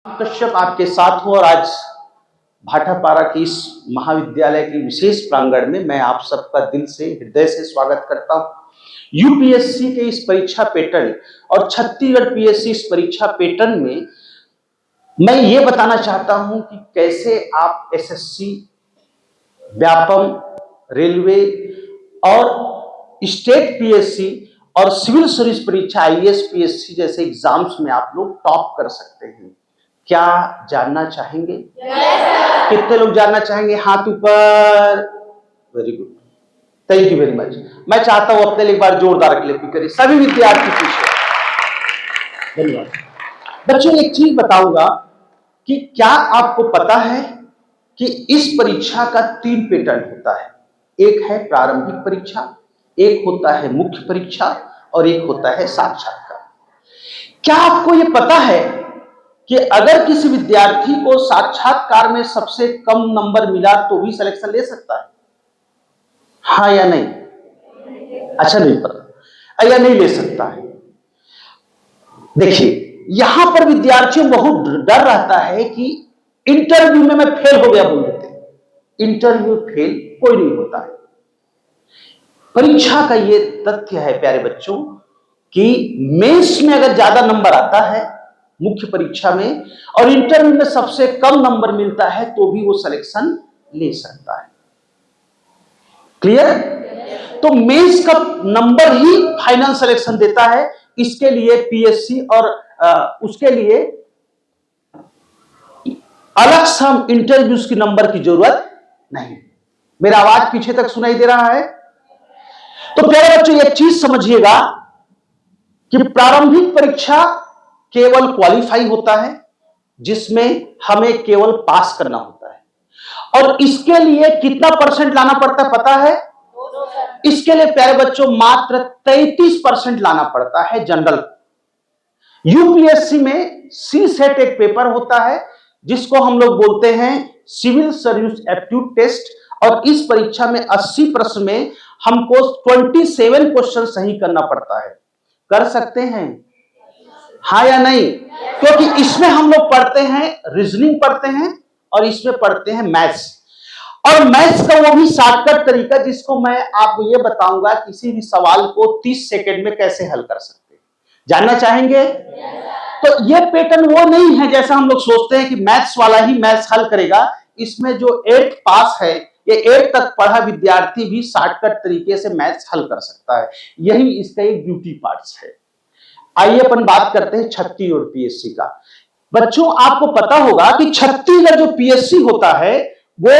कश्यप आपके साथ हूं और आज भाटापारा की इस महाविद्यालय के विशेष प्रांगण में मैं आप सबका दिल से हृदय से स्वागत करता हूं। यूपीएससी के इस परीक्षा पैटर्न और छत्तीसगढ़ पीएससी इस परीक्षा पैटर्न में मैं ये बताना चाहता हूं कि कैसे आप एसएससी, व्यापम, रेलवे और स्टेट पीएससी और सिविल सर्विस परीक्षा आईएएस पीएससी जैसे एग्जाम्स में आप लोग टॉप कर सकते हैं। क्या जानना चाहेंगे? कितने लोग जानना चाहेंगे? हाथ ऊपर। Very good, thank you very much. मैं चाहता हूं अपने लिए एक बार जोरदार क्लैपिंग करें सभी विद्यार्थी पीछे। धन्यवाद बच्चों। एक चीज बताऊंगा कि क्या आपको पता है कि इस परीक्षा का 3 पैटर्न होता है। एक है प्रारंभिक परीक्षा, एक होता है मुख्य परीक्षा और एक होता है साक्षात्कार। क्या आपको यह पता है कि अगर किसी विद्यार्थी को साक्षात्कार में सबसे कम नंबर मिला तो भी सिलेक्शन ले सकता है? हाँ या नहीं? अच्छा, नहीं पता या नहीं ले सकता है। देखिए, यहां पर विद्यार्थियों बहुत डर रहता है कि इंटरव्यू में मैं फेल हो गया बोल देते हैं। इंटरव्यू फेल कोई नहीं होता है। परीक्षा का यह तथ्य है प्यारे बच्चों कि मेंस में अगर ज्यादा नंबर आता है मुख्य परीक्षा में और इंटरव्यू में सबसे कम नंबर मिलता है तो भी वो सिलेक्शन ले सकता है। क्लियर? तो मेंस का नंबर ही फाइनल सिलेक्शन देता है। इसके लिए पीएससी और उसके लिए अलग से हम इंटरव्यूज की नंबर की जरूरत नहीं। मेरा आवाज पीछे तक सुनाई दे रहा है? तो प्यारे बच्चों, एक चीज समझिएगा कि प्रारंभिक परीक्षा केवल क्वालिफाई होता है जिसमें हमें केवल पास करना होता है। और इसके लिए कितना परसेंट लाना पड़ता है पता है? इसके लिए प्यारे बच्चों मात्र 33% लाना पड़ता है जनरल। यूपीएससी में सी सेट एक पेपर होता है जिसको हम लोग बोलते हैं सिविल सर्विस एप्टीट्यूड टेस्ट, और इस परीक्षा में 80 प्रश्न में हमको 27 क्वेश्चन सही करना पड़ता है। कर सकते हैं? हाँ या नहीं? क्योंकि इसमें हम लोग पढ़ते हैं रीजनिंग पढ़ते हैं और इसमें पढ़ते हैं मैथ्स, और मैथ्स का वो भी शॉर्टकट तरीका जिसको मैं आपको ये बताऊंगा किसी भी सवाल को 30 सेकंड में कैसे हल कर सकते हैं। जानना चाहेंगे? तो ये पैटर्न वो नहीं है जैसा हम लोग सोचते हैं कि मैथ्स वाला ही मैथ्स हल करेगा। इसमें जो 8th पास है, ये 8th तक पढ़ा विद्यार्थी भी शॉर्टकट तरीके से मैथ्स हल कर सकता है। यही इसका एक ब्यूटी पार्ट्स है। आइए अपन बात करते हैं छत्तीसगढ़ पीएससी का। बच्चों, आपको पता होगा कि छत्तीसगढ़ जो पीएससी होता है वो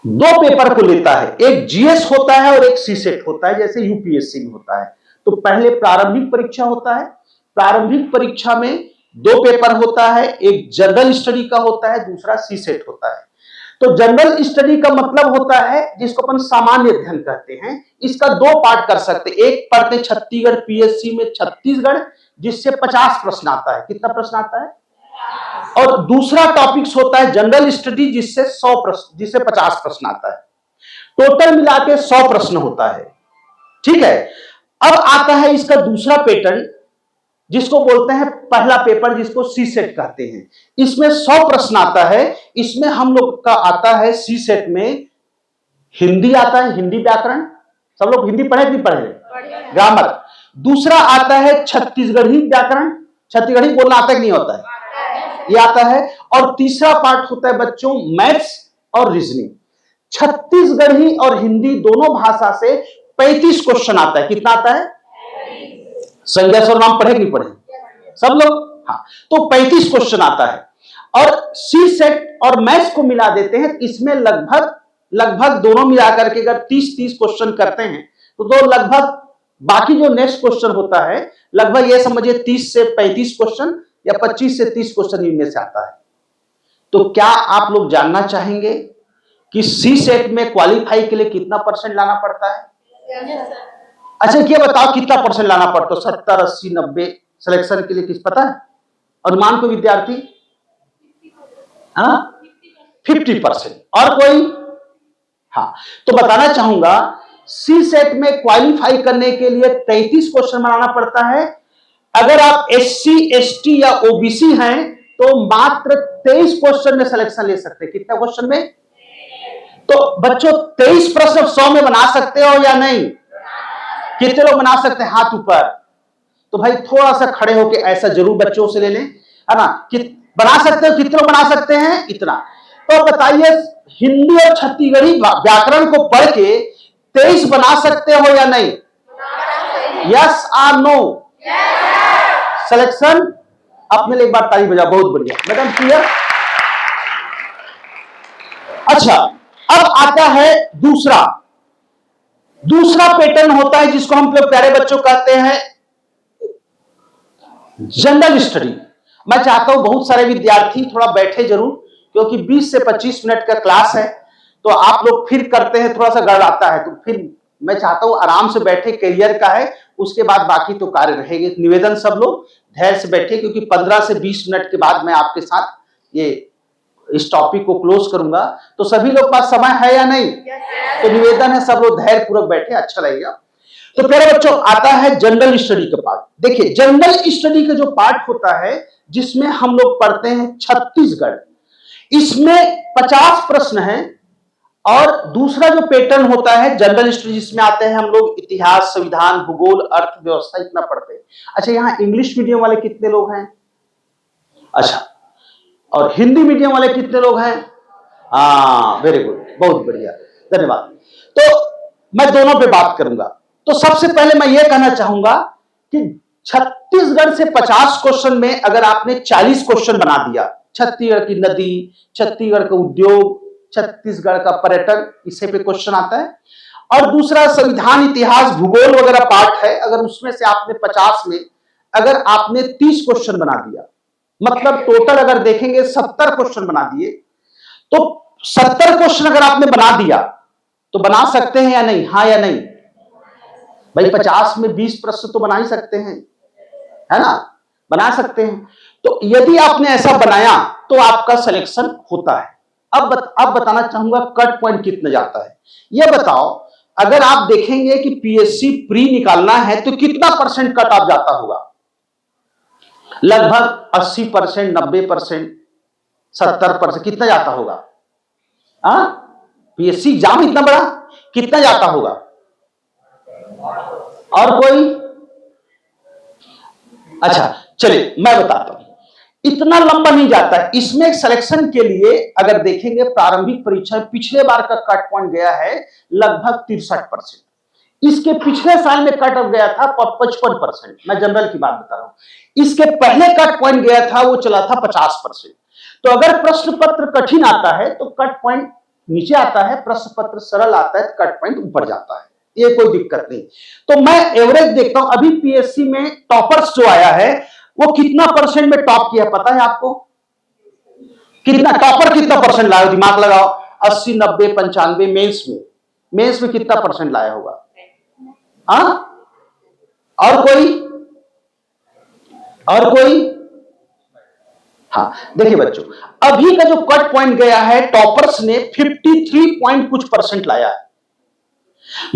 2 पेपर को लेता है। एक जीएस होता है और एक सीसेट होता है जैसे यूपीएससी में होता है। तो पहले प्रारंभिक परीक्षा होता है। प्रारंभिक परीक्षा में 2 पेपर होता है, एक जनरल स्टडी का होता है, दूसरा सीसेट होता है। तो जनरल स्टडी का मतलब होता है जिसको अपन सामान्य अध्ययन कहते हैं। इसका 2 पार्ट कर सकते हैं। एक पढ़ते छत्तीसगढ़ पीएससी में छत्तीसगढ़ जिससे 50 प्रश्न आता है। कितना प्रश्न आता है? और दूसरा टॉपिक्स होता है जनरल स्टडी जिससे 100 प्रश्न, जिससे 50 प्रश्न आता है। टोटल मिला के 100 प्रश्न होता है। ठीक है। अब आता है इसका दूसरा पैटर्न जिसको बोलते हैं पहला पेपर, जिसको सी सेट कहते हैं। इसमें 100 प्रश्न आता है। इसमें हम लोग का आता है सी सेट में हिंदी आता है, हिंदी व्याकरण। सब लोग हिंदी पढ़े नहीं पढ़े? ग्रामर। दूसरा आता है छत्तीसगढ़ी व्याकरण। छत्तीसगढ़ी बोलना आता है कि नहीं होता है? ये आता है। और तीसरा पार्ट होता है बच्चों मैथ्स और रीजनिंग। छत्तीसगढ़ी और हिंदी दोनों भाषा से 35 क्वेश्चन आता है। कितना आता है? संज्ञा सर्वनाम पढ़े नहीं पढ़े सब लोग? हाँ, तो 35 क्वेश्चन आता है। और सी सेट और मैथ्स को मिला देते हैं, इसमें लगभग दोनों मिलाकर के अगर 30 क्वेश्चन करते हैं तो लगभग बाकी जो नेक्स्ट क्वेश्चन होता है लगभग ये समझिए 30 से 35 क्वेश्चन या 25 से 30 क्वेश्चन इनमें से आता है। तो क्या आप लोग जानना चाहेंगे कि सी सेट में क्वालिफाई के लिए कितना परसेंट लाना पड़ता है? अच्छा, ये बताओ कितना परसेंट लाना पड़ता है? 70, 80, 90 सिलेक्शन के लिए? किस पता है अनुमान को विद्यार्थी? 50%। और कोई? हाँ, तो बताना चाहूंगा सी सेट में क्वालिफाई करने के लिए 33 क्वेश्चन बनाना पड़ता है। अगर आप SC ST या OBC हैं तो मात्र 23 क्वेश्चन में सिलेक्शन ले सकते हैं। कितना क्वेश्चन में? तो बच्चों 23 प्रश्न 100 में बना सकते हो या नहीं? कितने लोग बना सकते हैं? हाथ ऊपर। तो भाई थोड़ा सा खड़े होके ऐसा जरूर बच्चों से ले लें, है ना? कि बना सकते हो? कितने लोग बना सकते हैं? इतना। तो बताइए, हिंदी और छत्तीसगढ़ी व्याकरण को पढ़ के 23 बना सकते हो या नहीं? यस और नो? सिलेक्शन अपने लिए एक बार ताली बजाओ। बहुत बढ़िया मैडम, क्लियर। अच्छा, अब आता है दूसरा पैटर्न होता है जिसको हम लोग प्यारे बच्चों कहते हैं जनरल स्टडी। मैं चाहता हूं बहुत सारे विद्यार्थी थोड़ा बैठे जरूर, क्योंकि 20 से 25 मिनट का क्लास है, तो आप लोग फिर करते हैं थोड़ा सा गड़बड़ाता है, तो फिर मैं चाहता हूं आराम से बैठे, करियर का है, उसके बाद बाकी तो कार्य रहेंगे। निवेदन सब लोग धैर्य से बैठे, क्योंकि 15 से 20 मिनट के बाद मैं आपके साथ ये इस टॉपिक को क्लोज करूंगा। तो सभी लोग पास समय है या नहीं? तो निवेदन है सब लोग धैर्य पूर्वक बैठे, अच्छा लगेगा। तो प्यारे बच्चों, आता है जनरल स्टडी का पार्ट। देखिए, जनरल स्टडी का जो पार्ट होता है जिसमें हम लोग पढ़ते हैं छत्तीसगढ़, इसमें 50 प्रश्न हैं। और दूसरा जो पैटर्न होता है जनरल स्टडी, जिसमें आते हैं हम लोग इतिहास, संविधान, भूगोल, अर्थव्यवस्था, इतना पढ़ते हैं। अच्छा, यहाँ इंग्लिश मीडियम वाले कितने लोग हैं? अच्छा, और हिंदी मीडियम वाले कितने लोग हैं? हाँ, वेरी गुड, बहुत बढ़िया, धन्यवाद। तो मैं दोनों पे बात करूंगा। तो सबसे पहले मैं ये कहना चाहूंगा कि छत्तीसगढ़ से 50 क्वेश्चन में अगर आपने 40 क्वेश्चन बना दिया, छत्तीसगढ़ की नदी, छत्तीसगढ़ का उद्योग, छत्तीसगढ़ का पर्यटन, इसे पे क्वेश्चन आता है। और दूसरा संविधान, इतिहास, भूगोल वगैरह पार्ट है, अगर उसमें से आपने 50 में अगर आपने 30 क्वेश्चन बना दिया, मतलब टोटल अगर देखेंगे 70 क्वेश्चन बना दिए, तो 70 क्वेश्चन अगर आपने बना दिया तो बना सकते हैं या नहीं? हाँ या नहीं? भाई 50 में 20 प्रश्न तो बना ही सकते हैं, है ना? बना सकते हैं। तो यदि आपने ऐसा बनाया तो आपका सिलेक्शन होता है। अब बताना चाहूंगा कट पॉइंट कितना जाता है। यह बताओ, अगर आप देखेंगे कि PSC प्री निकालना है तो कितना परसेंट कट ऑफ जाता होगा? लगभग 80%, 90%, 70%, कितना जाता होगा? PSC एग्जाम इतना बड़ा, कितना जाता होगा? और कोई? अच्छा चलिए मैं बताता हूं, इतना लंबा नहीं जाता है। इसमें सिलेक्शन के लिए अगर देखेंगे प्रारंभिक परीक्षा पिछले बार का कट पॉइंट गया है लगभग 63%। इसके पिछले साल में कट ऑफ गया था 55%। मैं जनरल की बात बता रहा हूं। इसके पहले कट पॉइंट गया था, वो चला था 50%। तो अगर प्रश्न पत्र कठिन आता है तो कट पॉइंट नीचे आता है, प्रश्न पत्र सरल आता है तो कट पॉइंट ऊपर जाता है, ये कोई दिक्कत नहीं। तो मैं एवरेज देखता हूं, अभी PSC में टॉपर्स जो आया है वो कितना परसेंट में टॉप किया पता है आपको? कितना टॉपर कितना परसेंट लाया? दिमाग लगाओ, 80, 90, 95। मेंस में कितना परसेंट लाया होगा? और कोई? हाँ देखिए बच्चों, अभी का जो कट पॉइंट गया है टॉपर्स ने 53 पॉइंट कुछ परसेंट लाया है।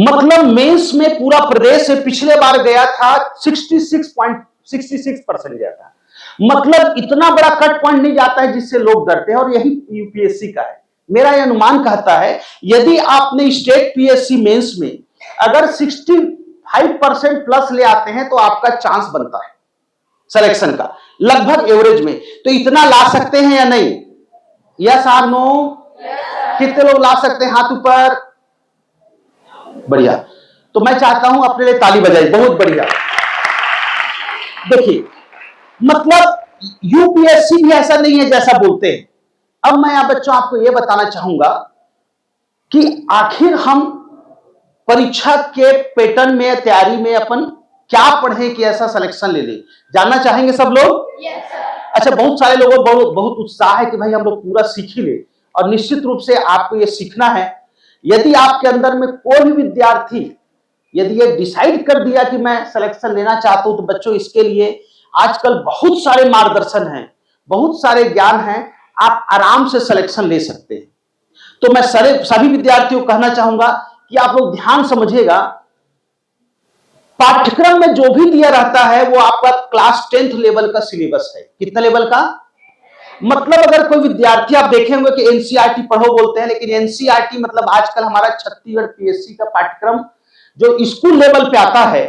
मतलब मेंस में पूरा प्रदेश से पिछले बार गया था 66% गया था। मतलब इतना बड़ा कट पॉइंट नहीं जाता है जिससे लोग डरते हैं, और यही UPSC का है। मेरा यह अनुमान कहता है यदि आपने स्टेट PSC मेंस में अगर 65% प्लस ले आते हैं तो आपका चांस बनता है सिलेक्शन का, लगभग एवरेज में। तो इतना ला सकते हैं या नहीं? यस और नो? कितने लोग ला सकते हैं? हाथ ऊपर। बढ़िया। तो मैं चाहता हूं अपने लिए ताली बजाइए, बहुत बढ़िया। देखिए, मतलब UPSC भी ऐसा नहीं है जैसा बोलते हैं। अब मैं आप बच्चों आपको यह बताना चाहूंगा कि आखिर हम परीक्षा के पैटर्न में, तैयारी में अपन क्या पढ़े कि ऐसा सिलेक्शन ले ले, जानना चाहेंगे सब लोग? अच्छा, बहुत सारे लोगों को बहुत उत्साह है कि भाई हम लोग पूरा सीख ही ले, और निश्चित रूप से आपको ये सीखना है। यदि आपके अंदर में कोई भी विद्यार्थी यदि ये डिसाइड कर दिया कि मैं सिलेक्शन लेना चाहता हूं, तो बच्चों इसके लिए आजकल बहुत सारे मार्गदर्शन हैं, बहुत सारे ज्ञान हैं, आप आराम से सिलेक्शन ले सकते हैं। तो मैं सभी विद्यार्थियों को कहना चाहूंगा कि आप लोग ध्यान समझिएगा पाठ्यक्रम में जो भी दिया रहता है वो आपका क्लास 10th लेवल का सिलेबस है। कितना लेवल का? मतलब अगर कोई विद्यार्थी, आप देखेंगे कि एनसीईआरटी पढ़ो बोलते हैं, लेकिन एनसीईआरटी मतलब आजकल हमारा छत्तीसगढ़ पीएससी का पाठ्यक्रम जो स्कूल लेवल पे आता है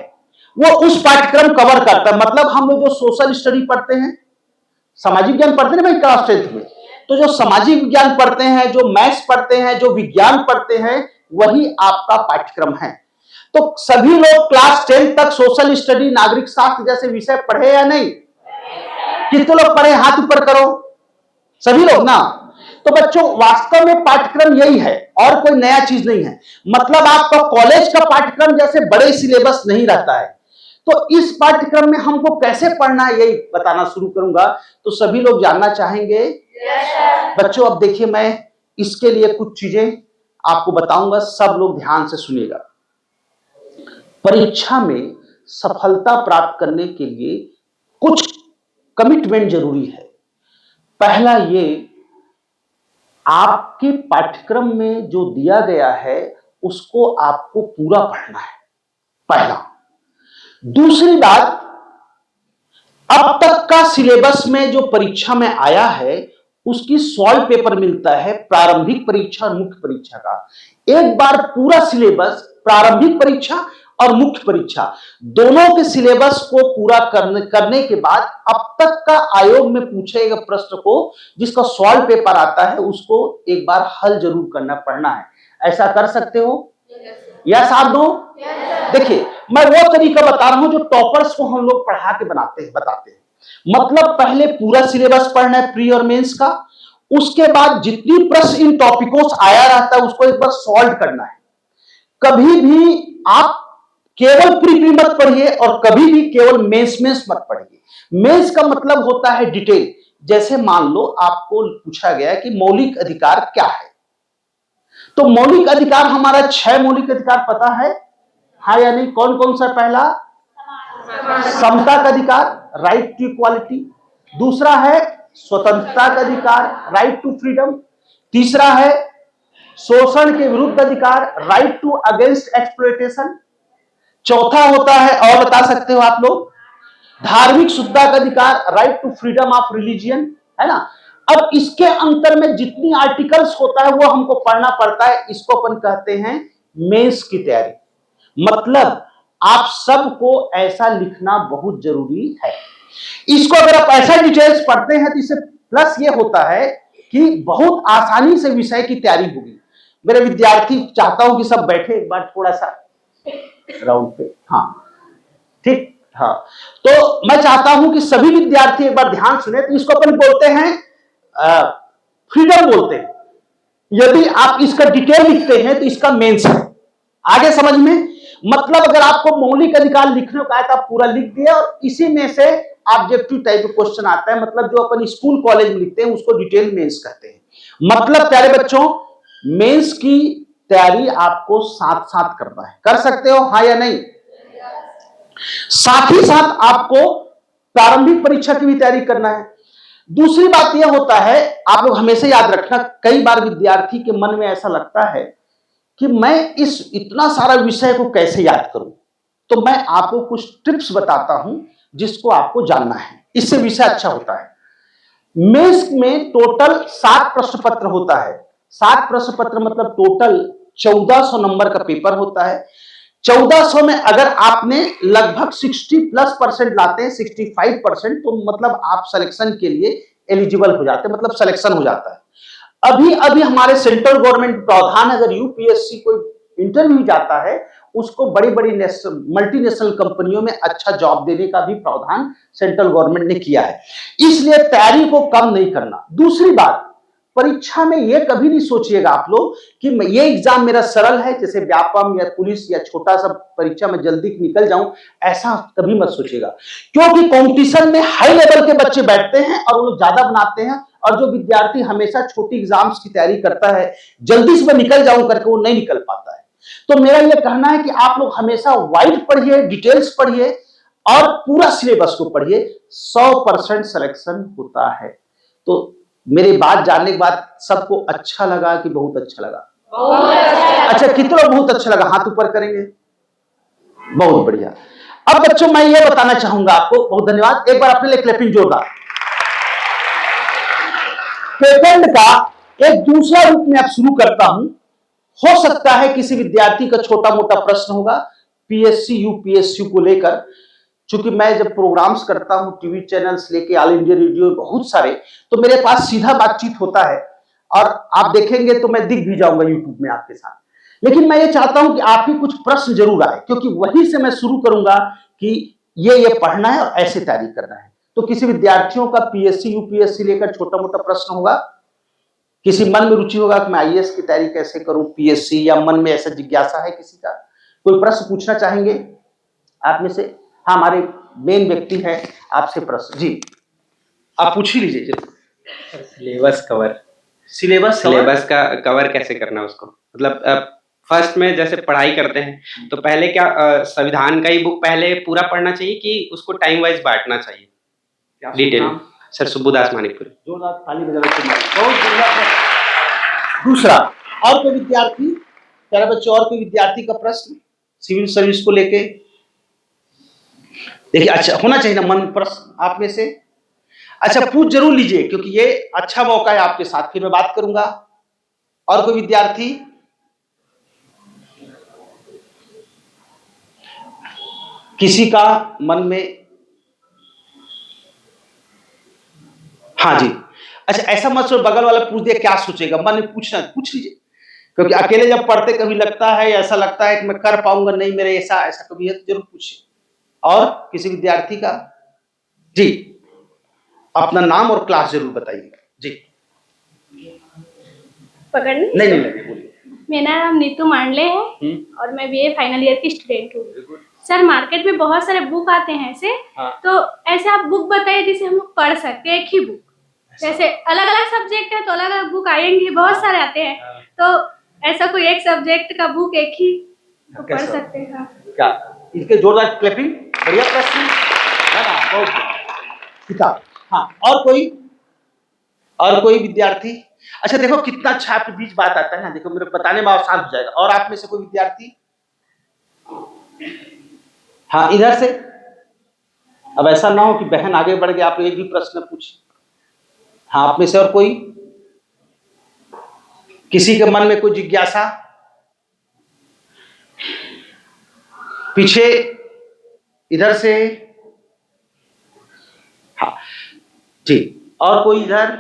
वो उस पाठ्यक्रम कवर करता है। मतलब हम लोग जो सोशल स्टडी पढ़ते हैं, सामाजिक ज्ञान पढ़ते हैं भाई क्लास 10th में, तो जो सामाजिक विज्ञान पढ़ते हैं, जो मैथ्स पढ़ते हैं, जो विज्ञान पढ़ते हैं, वही आपका पाठ्यक्रम है। तो सभी लोग क्लास 10 तक सोशल स्टडी, नागरिक शास्त्र जैसे विषय पढ़े या नहीं? कितने लोग पढ़े? हाथ ऊपर करो। सभी लोग ना। तो बच्चों वास्तव में पाठ्यक्रम यही है और कोई नया चीज नहीं है। मतलब आपका कॉलेज का पाठ्यक्रम जैसे बड़े सिलेबस नहीं रहता है। तो इस पाठ्यक्रम में हमको कैसे पढ़ना है यही बताना शुरू करूंगा। तो सभी लोग जानना चाहेंगे? बच्चों अब देखिए, मैं इसके लिए कुछ चीजें आपको बताऊंगा, सब लोग ध्यान से सुनिएगा। परीक्षा में सफलता प्राप्त करने के लिए कुछ कमिटमेंट जरूरी है। पहला ये, आपके पाठ्यक्रम में जो दिया गया है उसको आपको पूरा पढ़ना है, पहला। दूसरी बात, अब तक का सिलेबस में जो परीक्षा में आया है उसकी सॉल्व पेपर मिलता है, प्रारंभिक परीक्षा और मुख्य परीक्षा का। एक बार पूरा सिलेबस, प्रारंभिक परीक्षा और मुख्य परीक्षा दोनों के सिलेबस को पूरा करने के बाद अब तक का आयोग में पूछे गए प्रश्न को जिसका सॉल्व पेपर आता है उसको एक बार हल जरूर करना पड़ना है। ऐसा कर सकते हो? यस आप दो? देखिए मैं वो तरीका बता रहा हूं जो टॉपर्स को हम लोग पढ़ा के बताते हैं। मतलब पहले पूरा सिलेबस पढ़ना है प्री और मेंस का, उसके बाद जितनी प्रश्न इन टॉपिकों से आया रहता है उसको एक बार सॉल्व करना है। कभी भी आप केवल प्री मत पढ़िए और कभी भी केवल मेंस मत पढ़िए। मेंस का मतलब होता है डिटेल। जैसे मान लो आपको पूछा गया कि मौलिक अधिकार क्या है, तो मौलिक अधिकार हमारा 6 मौलिक अधिकार पता है, हाँ या नहीं? कौन कौन सा? पहला समता का अधिकार, राइट टू इक्वालिटी। दूसरा है स्वतंत्रता का अधिकार, राइट टू फ्रीडम। तीसरा है शोषण के विरुद्ध अधिकार, राइट टू अगेंस्ट एक्सप्लॉयटेशन। चौथा होता है, और बता सकते हो आप लोग, धार्मिक शुद्धता का अधिकार, right to freedom of religion, है ना। अब इसके अंतर में जितनी आर्टिकल्स होता है वो हमको पढ़ना पड़ता है। इसको अपन कहते हैं मेंस की तैयारी। मतलब आप सबको ऐसा लिखना बहुत जरूरी है। इसको अगर आप ऐसा डिटेल्स पढ़ते हैं तो इससे प्लस ये होता है कि बहुत आसानी से विषय की तैयारी होगी। मेरे विद्यार्थी, चाहता हूं कि सब बैठे एक बार थोड़ा सा राउंड पे, हाँ ठीक, हाँ। तो मैं चाहता हूं कि सभी विद्यार्थी एक बार ध्यान सुने। तो इसको अपन बोलते हैं फ्रीडम बोलते हैं। यदि आप इसका डिटेल लिखते हैं तो इसका मेंस है। आगे समझ में? मतलब अगर आपको मौलिक अधिकार लिखने को आया तो आप पूरा लिख दिया और इसी में से ऑब्जेक्टिव टाइप का क्वेश्चन आता है। मतलब जो अपन स्कूल कॉलेज में लिखते हैं उसको डिटेल मेंस कहते हैं। मतलब प्यारे बच्चों, मेंस की तैयारी आपको साथ साथ करना है। कर सकते हो, हाँ या नहीं? साथ ही साथ आपको प्रारंभिक परीक्षा की भी तैयारी करना है। दूसरी बात यह होता है, आप लोग हमेशा याद रखना, कई बार विद्यार्थी के मन में ऐसा लगता है कि मैं इस इतना सारा विषय को कैसे याद करूं। तो मैं आपको कुछ टिप्स बताता हूं जिसको आपको जानना है, इससे विषय अच्छा होता है। मेंस में टोटल 7 प्रश्न पत्र होता है। 7 प्रश्न पत्र मतलब टोटल 1400 नंबर का पेपर होता है। 1400 में अगर आपने लगभग 60+ % लाते हैं, 65%, तो मतलब आप सिलेक्शन के लिए एलिजिबल हो जाते हैं, मतलब सिलेक्शन हो जाता है। अभी अभी हमारे सेंट्रल गवर्नमेंट प्रावधान, अगर यूपीएससी कोई इंटरव्यू जाता है उसको बड़ी बड़ी मल्टीनेशनल कंपनियों में अच्छा जॉब देने का भी प्रावधान सेंट्रल गवर्नमेंट ने किया है। इसलिए तैयारी को कम नहीं करना। दूसरी बात, परीक्षा में यह कभी नहीं सोचिएगा आप लोग कि ये एग्जाम मेरा सरल है, जैसे व्यापम या पुलिस या छोटा सा परीक्षा में जल्दी निकल जाऊं, ऐसा कभी मत सोचिएगा। क्योंकि कंपटीशन में हाई लेवल के बच्चे बैठते हैं और वो ज्यादा बनाते हैं, और जो विद्यार्थी हमेशा छोटी एग्जाम्स की तैयारी करता है, जल्दी से निकल जाऊं करके, वो नहीं निकल पाता है। तो मेरा यह कहना है कि आप लोग हमेशा वाइड पढ़िए, डिटेल्स पढ़िए और पूरा सिलेबस को पढ़िए। 100% सिलेक्शन होता है। तो मेरी बात जानने के बाद सबको अच्छा लगा कि बहुत अच्छा लगा? अच्छा, कितना बहुत अच्छा लगा? हाथ ऊपर करेंगे। बहुत बढ़िया। अब बच्चों मैं ये बताना चाहूंगा आपको, बहुत धन्यवाद, एक बार अपने लिए क्लैपिंग जोरदार। पेटेंट का एक दूसरा रूप में अब शुरू करता हूं। हो सकता है किसी विद्यार्थी का छोटा मोटा प्रश्न होगा पीएससी यूपीएससी को लेकर, चूंकि मैं जब प्रोग्राम्स करता हूं टीवी चैनल्स लेके, ऑल इंडिया रेडियो बहुत सारे, तो मेरे पास सीधा बातचीत होता है और आप देखेंगे तो मैं दिख भी जाऊंगा यूट्यूब में आपके साथ। लेकिन मैं ये चाहता हूं कि आपके कुछ प्रश्न जरूर आए, क्योंकि वहीं से मैं शुरू करूंगा कि ये पढ़ना है और ऐसे तैयारी करना है। तो किसी विद्यार्थियों का पीएससी यूपीएससी लेकर छोटा मोटा प्रश्न होगा, किसी मन में रुचि होगा कि मैं आईएएस की तैयारी कैसे करूं, पीएससी, या मन में ऐसा जिज्ञासा है किसी का, कोई प्रश्न पूछना चाहेंगे आप में से? हाँ, हमारे मेन व्यक्ति है, आपसे प्रश्न जी, आप पूछ ही लीजिए। सिलेबस कवर, सिलेबस का कवर कैसे करना उसको, मतलब फर्स्ट में जैसे पढ़ाई करते हैं तो पहले क्या संविधान का ही बुक पहले पूरा पढ़ना चाहिए कि उसको टाइम वाइज बांटना चाहिए डिटेल? सर सुबुदास मानिकपुरी। जोरदार ताली बजाओ। दूसरा, और कोई विद्यार्थी, प्यारे बच्चों, और कोई विद्यार्थी का प्रश्न सिविल सर्विस को लेके? देखिए, अच्छा होना चाहिए ना मन प्रश्न आप में से? अच्छा, पूछ जरूर लीजिए, क्योंकि ये अच्छा मौका है आपके साथ, फिर मैं बात करूंगा। और कोई विद्यार्थी? किसी का मन में? हाँ जी, अच्छा ऐसा मत सोच बगल वाला पूछ दिया क्या सोचेगा, मन में पूछना, पूछ लीजिए, क्योंकि अकेले जब पढ़ते कभी लगता है, ऐसा लगता है कि मैं कर पाऊंगा नहीं, मेरे ऐसा ऐसा कभी है तो जरूर पूछिए। और किसी विद्यार्थी का? जी, अपना नाम और क्लास जरूर बताइए जी। पकड़ने नहीं बोलिए। मेरा नाम नीतू मांडले है और मैं बीए फाइनल ईयर की स्टूडेंट हूँ। सर, मार्केट में बहुत सारे बुक आते हैं ऐसे, तो ऐसे आप बुक बताइए जिसे हम लोग पढ़ सकते हैं, एक ही बुक। जैसे अलग अलग सब्जेक्ट है तो अलग अलग बुक आएंगे, बहुत सारे आते हैं, तो ऐसा कोई एक सब्जेक्ट का बुक एक ही तो पढ़ सकते हैं क्या? इसके जोरदार क्लैपिंग, बढ़िया प्रश्न है ना, बहुत किताब। हाँ, और कोई विद्यार्थी? अच्छा देखो कितना अच्छा आपके बीच बात आता है ना, देखो मेरे बताने में आसान हो जाएगा। और आप में से कोई विद्यार्थी? हाँ, इधर से। अब ऐसा ना हो कि बहन आगे बढ़ गया, आप एक भी प्रश्न पूछे। हाँ, आप में से और कोई? किसी के मन में कोई जिज्ञासा? पीछे इधर से। हाँ जी, और कोई इधर?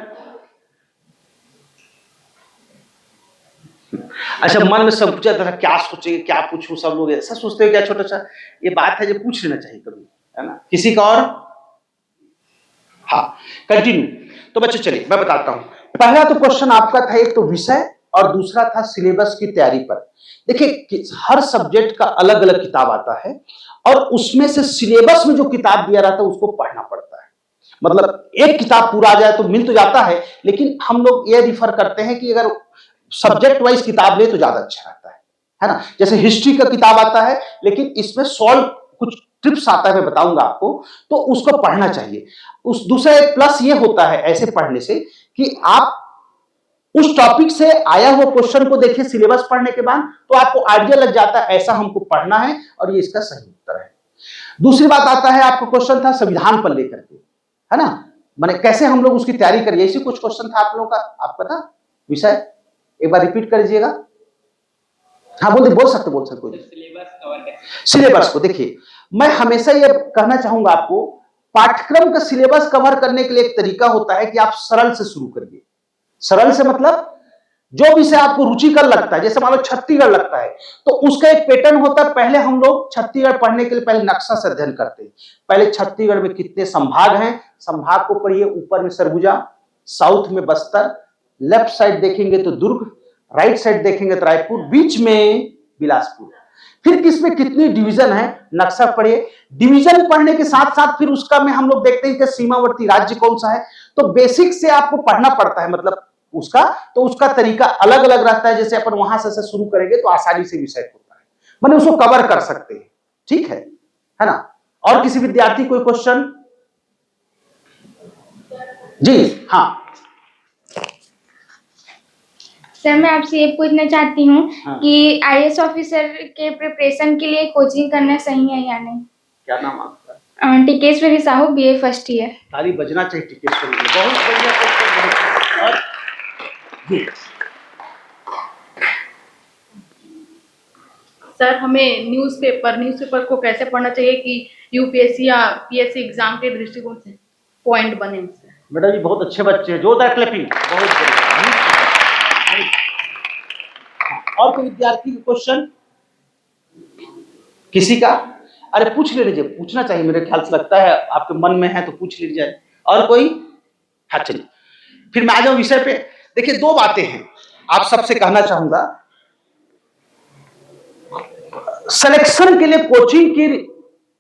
अच्छा, मन में सब पूछा था क्या सोचेंगे, क्या पूछूं, सब लोग ऐसा सोचते हो क्या? छोटा सा ये बात है जो पूछ लेना चाहिए कभी, है ना? किसी का और? हाँ, कंटिन्यू। तो बच्चों चलिए मैं बताता हूं। पहला तो क्वेश्चन आपका था, एक तो विषय और दूसरा था सिलेबस की तैयारी पर। देखिए, हर सब्जेक्ट का अलग अलग किताब आता है और उसमें से सिलेबस में जो किताब दिया रहता है उसको पढ़ना पड़ता है। मतलब एक किताब पूरा आ जाए तो मिल तो जाता है, लेकिन हम लोग ये रिफर करते हैं कि अगर सब्जेक्ट वाइज किताब ले तो ज्यादा अच्छा रहता है ना? जैसे हिस्ट्री का किताब आता है, लेकिन इसमें सॉल्व कुछ ट्रिप्स आता है, मैं बताऊंगा आपको, तो उसको पढ़ना चाहिए। उस दूसरा एक प्लस ये होता है ऐसे पढ़ने से कि आप उस टॉपिक से आया हुआ क्वेश्चन को देखिए सिलेबस पढ़ने के बाद, तो आपको आइडिया लग जाता है ऐसा हमको पढ़ना है और ये इसका सही उत्तर है। दूसरी बात आता है, आपका क्वेश्चन था संविधान पर लेकर के, है ना? माने कैसे हम लोग उसकी तैयारी करिए, इसी कुछ क्वेश्चन था आप लोगों का, आपका था विषय, एक बार रिपीट कर दीजिएगा। हाँ बोल सकते सिलेबस को देखिए, मैं हमेशा ये कहना चाहूंगा आपको, पाठ्यक्रम का सिलेबस कवर करने के लिए एक तरीका होता है कि आप सरल से शुरू करिए। सरल से मतलब जो विषय आपको रुचिकर लगता है, जैसे मान लो छत्तीसगढ़ लगता है तो उसका एक पैटर्न होता है। पहले हम लोग छत्तीसगढ़ पढ़ने के लिए पहले नक्शा से अध्ययन करते हैं। पहले छत्तीसगढ़ में कितने संभाग हैं, संभाग को पढ़िए। ऊपर में सरगुजा, साउथ में बस्तर, लेफ्ट साइड देखेंगे तो दुर्ग, राइट साइड देखेंगे तो रायपुर, बीच में बिलासपुर। फिर किसमें कितनी डिवीजन है, नक्शा पढ़िए। डिवीजन पढ़ने के साथ साथ फिर उसका में हम लोग देखते हैं कि सीमावर्ती राज्य कौन सा है, तो बेसिक से आपको पढ़ना पड़ता है। मतलब उसका तरीका अलग अलग रहता है। जैसे अपन वहां से शुरू करेंगे तो आसानी से विषय होता है, मैंने उसको कवर कर सकते हैं, ठीक है ना? और किसी विद्यार्थी कोई क्वेश्चन? जी हाँ सर, मैं आपसे ये पूछना चाहती हूँ कि आईएएस ऑफिसर के प्रिपरेशन के लिए कोचिंग करना सही है या नहीं? क्या नाम आपका? Tikeshwari Sahu, BA first year. ताली बजना चाहिए टिकेश्वरी जी, बहुत बढ़िया क्वेश्चन। और जी सर, हमें न्यूज़पेपर को कैसे पढ़ना चाहिए कि यूपीएससी या पीएससी एग्जाम के दृष्टिकोण से पॉइंट बने उससे? बेटा जी बहुत अच्छे बच्चे हैं, जोरदार क्लैपिंग, बहुत बढ़िया। और कोई विद्यार्थी का क्वेश्चन किसी का? अरे पूछ ले लीजिए, पूछना चाहिए, मेरे ख्याल से लगता है आपके मन में है तो पूछ लीजिए। और कोई? हाँ चलिए, फिर मैं आ जाऊं विषय पे। देखिए दो बातें हैं आप सबसे कहना चाहूंगा। सिलेक्शन के लिए कोचिंग की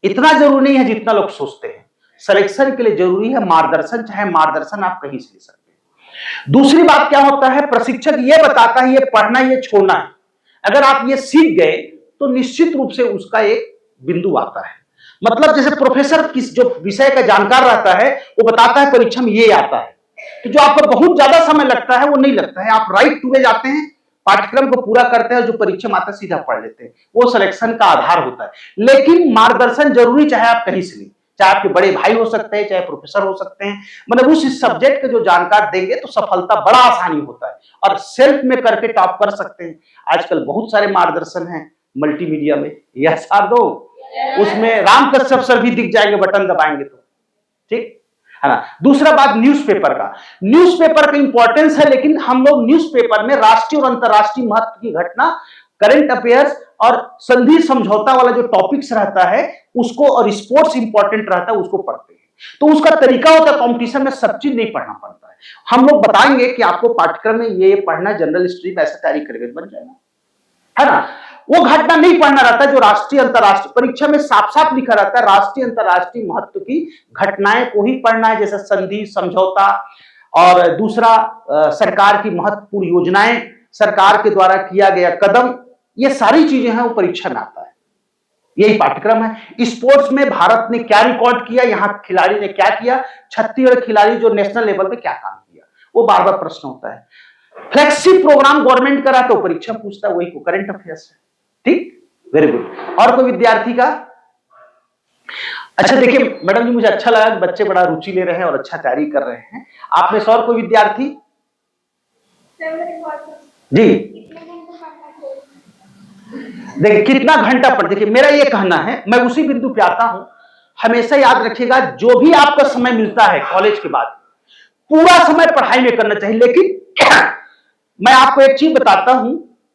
इतना जरूरी नहीं है जितना लोग सोचते हैं। सिलेक्शन के लिए जरूरी है मार्गदर्शन, चाहे मार्गदर्शन आप कहीं से ले सकते हैं। दूसरी बात क्या होता है, प्रशिक्षक ये बताता है ये पढ़ना ये छोड़ना है। अगर आप ये सीख गए तो निश्चित रूप से उसका एक बिंदु आता है। मतलब जैसे प्रोफेसर किस जो विषय का जानकार रहता है वो बताता है परीक्षा में ये आता है, तो जो आपको बहुत ज्यादा समय लगता है वो नहीं लगता है, आप राइट टू वे जाते हैं, पाठ्यक्रम को पूरा करते हैं, जो परीक्षा में आता है सीधा पढ़ लेते हैं, वो सिलेक्शन का आधार होता है। लेकिन मार्गदर्शन जरूरी, चाहे आप कहीं से लें, चाहे आपके बड़े भाई हो सकते हैं, चाहे प्रोफेसर हो सकते हैं, मतलब उस सब्जेक्ट के जो जानकार देंगे तो सफलता बड़ा आसानी होता है और सेल्फ में करके टॉप कर सकते हैं। आजकल बहुत सारे मार्गदर्शन हैं मल्टीमीडिया में, यह सार दो उसमें राम कश्यप सर भी दिख जाएंगे बटन दबाएंगे तो, ठीक है ना। दूसरा बात न्यूज़पेपर का, न्यूज़पेपर का इंपॉर्टेंस है, लेकिन हम लोग न्यूज़पेपर में राष्ट्रीय और अंतरराष्ट्रीय महत्व की घटना, करंट अफेयर्स और संधि समझौता वाला जो टॉपिक्स रहता है उसको, और स्पोर्ट्स इंपॉर्टेंट रहता है उसको पढ़ते हैं। तो उसका तरीका होता है, कंपटीशन में सब चीज नहीं पढ़ना पड़ता है। हम लोग बताएंगे कि आपको पाठ्यक्रम में ये पढ़ना, जनरल स्ट्रीम ऐसा तैयारी करके बन जाएगा, है ना। वो घटना नहीं पढ़ना रहता है जो राष्ट्रीय अंतरराष्ट्रीय, परीक्षा में साफ साफ लिखा रहता है राष्ट्रीय अंतरराष्ट्रीय महत्व की घटनाएं को ही पढ़ना है, जैसे संधि समझौता, और दूसरा सरकार की महत्वपूर्ण योजनाएं, सरकार के द्वारा किया गया कदम, ये सारी चीजें हैं वो परीक्षा में आता है, यही पाठ्यक्रम है। स्पोर्ट्स में भारत ने क्या रिकॉर्ड किया, यहाँ खिलाड़ी ने क्या किया, छत्तीसगढ़ खिलाड़ी जो नेशनल लेवल पे क्या काम किया, वो बार बार प्रश्न होता है। फ्लेक्सिब प्रोग्राम गवर्नमेंट करा तो परीक्षा पूछता है, वही को करंट अफेयर्स है, ठीक, वेरी गुड। और कोई विद्यार्थी का? अच्छा देखिए मैडम जी, मुझे अच्छा लगा कि बच्चे बड़ा रुचि ले रहे हैं और अच्छा तैयारी कर रहे हैं। आप में से और कोई विद्यार्थी? जी देखिए कितना घंटा पढ़, देखिए मेरा ये कहना है, मैं उसी बिंदु पे आता हूं, हमेशा याद रखिएगा जो भी आपका समय मिलता है कॉलेज के बाद पूरा समय पढ़ाई में करना चाहिए। लेकिन मैं आपको एक चीज बताता हूं,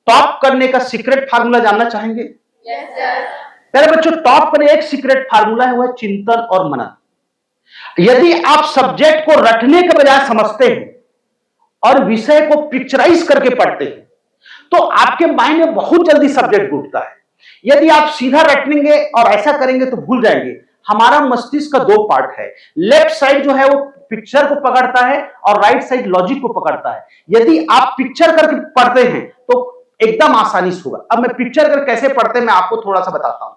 टॉप करने का सीक्रेट फार्मूला जानना चाहेंगे? Yes sir. पहले बच्चों, टॉप करने एक सीक्रेट फार्मूला है, वो है चिंतन और मनन। यदि आप सब्जेक्ट को रटने के बजाय समझते हैं और विषय को पिक्चराइज करके पढ़ते हैं तो आपके माइंड में बहुत जल्दी सब्जेक्ट घुसता है। यदि आप सीधा रटेंगे और ऐसा करेंगे तो भूल जाएंगे। हमारा मस्तिष्क का दो पार्ट है, लेफ्ट साइड जो है वो पिक्चर को पकड़ता है और राइट साइड लॉजिक को पकड़ता है। यदि आप पिक्चर करके पढ़ते हैं तो एकदम आसानी से होगा। अब मैं पिक्चर कर कैसे पढ़ते हैं मैं आपको थोड़ा सा बताता हूं,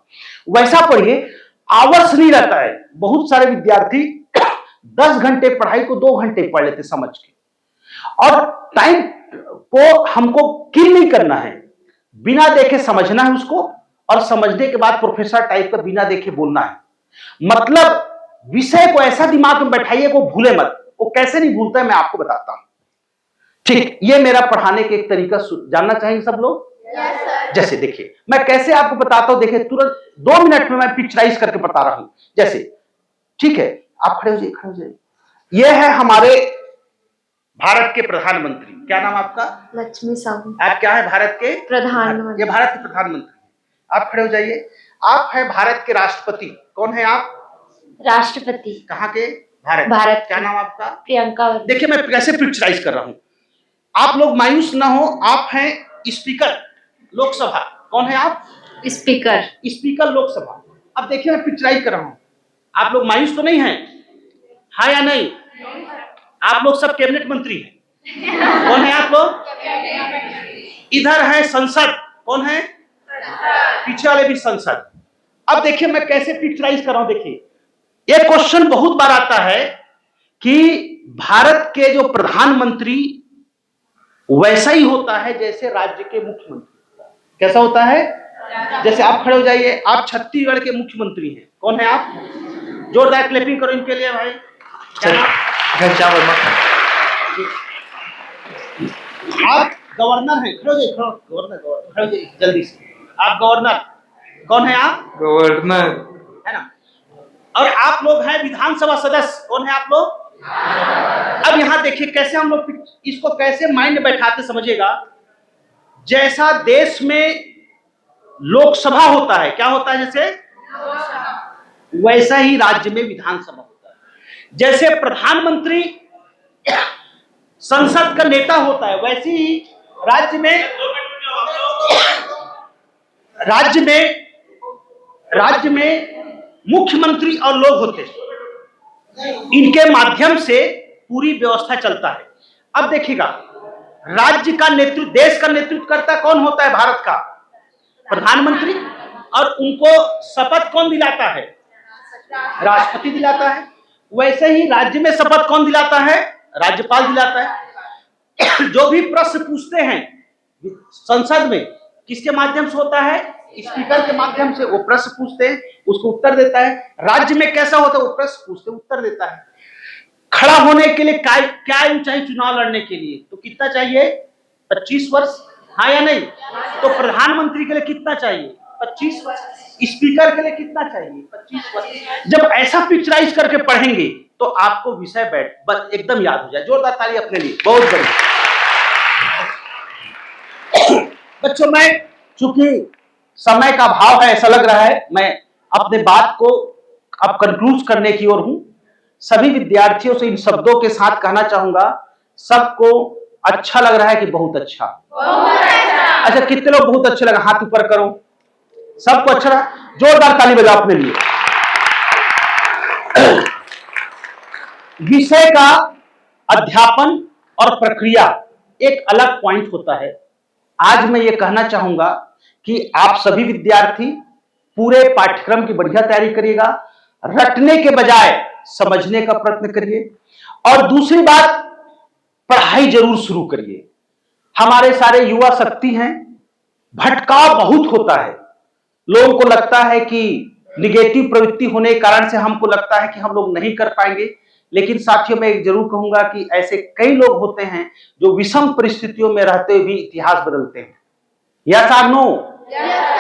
वैसा पढ़िए, आवर्स नहीं रहता है। बहुत सारे विद्यार्थी 10 घंटे पढ़ाई को 2 घंटे पढ़ लेते समझ के, और टाइम को हमको किल नहीं करना है, बिना देखे समझना है उसको, और समझने के बाद प्रोफेसर टाइप का बिना देखे बोलना है। मतलब विषय को ऐसा दिमाग में बैठाइए को भूले मत। वो कैसे नहीं भूलता है मैं आपको बताता हूं, ठीक। ये मेरा पढ़ाने के एक तरीका जानना चाहेंगे सब लोग? यस। जैसे देखिए मैं कैसे आपको बताता हूं, देखिए तुरंत 2 मिनट में मैं पिक्चराइज करके बता रहा हूं। जैसे ठीक है, आप खड़े हो जाइए, खड़े हो जाइए। ये है हमारे भारत के प्रधानमंत्री, क्या नाम आपका? लक्ष्मी साहू। आप क्या है भारत के? प्रधानमंत्री। ये भारत के प्रधानमंत्री। आप खड़े हो जाइए। आप है भारत के राष्ट्रपति, कौन है आप? राष्ट्रपति। कहाँ के? भारत। क्या नाम आपका? प्रियंका। देखिए मैं कैसे पिक्चराइज कर रहा हूं, आप लोग मायूस ना हो। आप हैं स्पीकर लोकसभा, कौन है आप? स्पीकर। स्पीकर लोकसभा। अब देखिए मैं पिक्चराइज कर रहा हूं, आप लोग मायूस तो नहीं हैं? हाँ या नहीं? आप लोग सब कैबिनेट मंत्री हैं। कौन है आप लोग? इधर है संसद, कौन है? पीछे वाले भी संसद। अब देखिए मैं कैसे पिक्चराइज कर रहा हूं। देखिए एक क्वेश्चन बहुत बार आता है कि भारत के जो प्रधानमंत्री वैसा ही होता है जैसे राज्य के मुख्यमंत्री। कैसा होता है? जैसे आप खड़े हो जाइए, आप छत्तीसगढ़ के मुख्यमंत्री हैं, कौन है आप? जोरदार क्लैपिंग करो इनके लिए भाई। क्या नाम? घनश्याम वर्मा। आप गवर्नर हैं, खड़ो जी, खड़ो, गवर्नर, खड़ो जी जल्दी से। आप गवर्नर, कौन है आप? गवर्नर है ना। और आप लोग हैं विधानसभा सदस्य, कौन है आप लोग? अब यहाँ देखिए कैसे हम लोग इसको कैसे माइंड बैठाते, समझिएगा। जैसा देश में लोकसभा होता है, क्या होता है जैसे, वैसा ही राज्य में विधानसभा होता है। जैसे प्रधानमंत्री संसद का नेता होता है, वैसे ही राज्य में मुख्यमंत्री और लोग होते हैं। इनके माध्यम से पूरी व्यवस्था चलता है। अब देखिएगा, राज्य का नेतृत्व, देश का नेतृत्व करता कौन होता है भारत का? प्रधानमंत्री। और उनको शपथ कौन दिलाता है? राष्ट्रपति दिलाता है। वैसे ही राज्य में शपथ कौन दिलाता है? राज्यपाल दिलाता है। जो भी प्रश्न पूछते हैं संसद में, किसके माध्यम से होता है? स्पीकर के माध्यम से। वो प्रश्न पूछते हैं, उसको उत्तर देता है। राज्य में कैसा होता है? वो प्रश्न पूछते, उत्तर देता है। खड़ा होने के लिए क्या एज चाहिए चुनाव लड़ने के लिए? तो कितना चाहिए? 25 वर्ष, हाँ या नहीं? तो प्रधानमंत्री के लिए कितना चाहिए? 25 वर्ष। स्पीकर के लिए कितना चाहिए? 25 वर्ष। जब ऐसा पिक्चराइज करके पढ़ेंगे तो आपको विषय बस एकदम याद हो जाए। जोरदार ताली अपने लिए, बहुत बढ़िया। बच्चों, मैं चूंकि समय का अभाव है, ऐसा लग रहा है, मैं अपने बात को अब कंक्लूड करने की ओर हूं। सभी विद्यार्थियों से इन शब्दों के साथ कहना चाहूंगा, सबको अच्छा लग रहा है कि बहुत अच्छा? अच्छा, कितने लोग बहुत अच्छा लगा? हाथ ऊपर करो। सबको अच्छा लगा? जोरदार ताली बजाओ अपने लिए। विषय का अध्यापन और प्रक्रिया एक अलग पॉइंट होता है। आज मैं ये कहना चाहूंगा कि आप सभी विद्यार्थी पूरे पाठ्यक्रम की बढ़िया तैयारी करिएगा, रटने के बजाय समझने का प्रयत्न करिए। और दूसरी बात, पढ़ाई जरूर शुरू करिए। हमारे सारे युवा शक्ति हैं, भटकाव बहुत होता है। लोगों को लगता है कि निगेटिव प्रवृत्ति होने के कारण से हमको लगता है कि हम लोग नहीं कर पाएंगे। लेकिन साथियों, मैं जरूर कहूंगा कि ऐसे कई लोग होते हैं जो विषम परिस्थितियों में रहते हुए भी इतिहास बदलते हैं। यस और नो?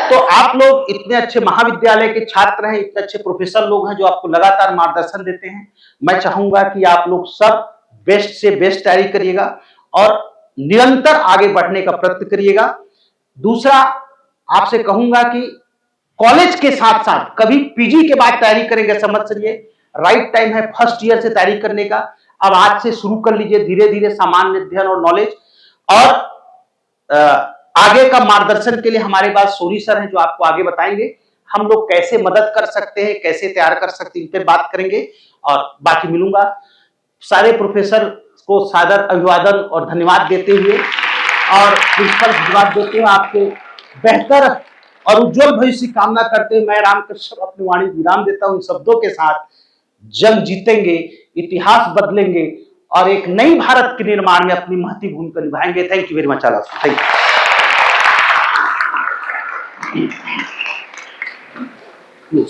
तो आप लोग इतने अच्छे महाविद्यालय के छात्र हैं, इतने अच्छे प्रोफेसर लोग हैं जो आपको लगातार मार्गदर्शन देते हैं। मैं चाहूंगा कि आप लोग सब बेस्ट से बेस्ट तैयारी करिएगा और निरंतर आगे बढ़ने का प्रयत्न करिएगा। दूसरा, आपसे कहूंगा कि कॉलेज के साथ साथ कभी पीजी के बाद तैयारी करेंगे, समझ चलिए राइट टाइम है फर्स्ट ईयर से तैयारी करने का। अब आज से शुरू कर लीजिए धीरे धीरे सामान्य अध्ययन और नॉलेज। और आगे का मार्गदर्शन के लिए हमारे पास सोनी सर हैं जो आपको आगे बताएंगे हम लोग कैसे मदद कर सकते हैं, कैसे तैयार कर सकते हैं, इन पर बात करेंगे। और बाकी मिलूंगा। सारे प्रोफेसर को सादर अभिवादन और धन्यवाद देते हुए और प्रिंसिपल धन्यवाद देते हुए आपके बेहतर और उज्जवल भविष्य की कामना करते हुए मैं रामकृष्ण अपनी वाणी विराम देता हूं। इन शब्दों के साथ, जंग जीतेंगे, इतिहास बदलेंगे और एक नई भारत के निर्माण में अपनी महती भूमिका निभाएंगे। Thank you very much. Thank you.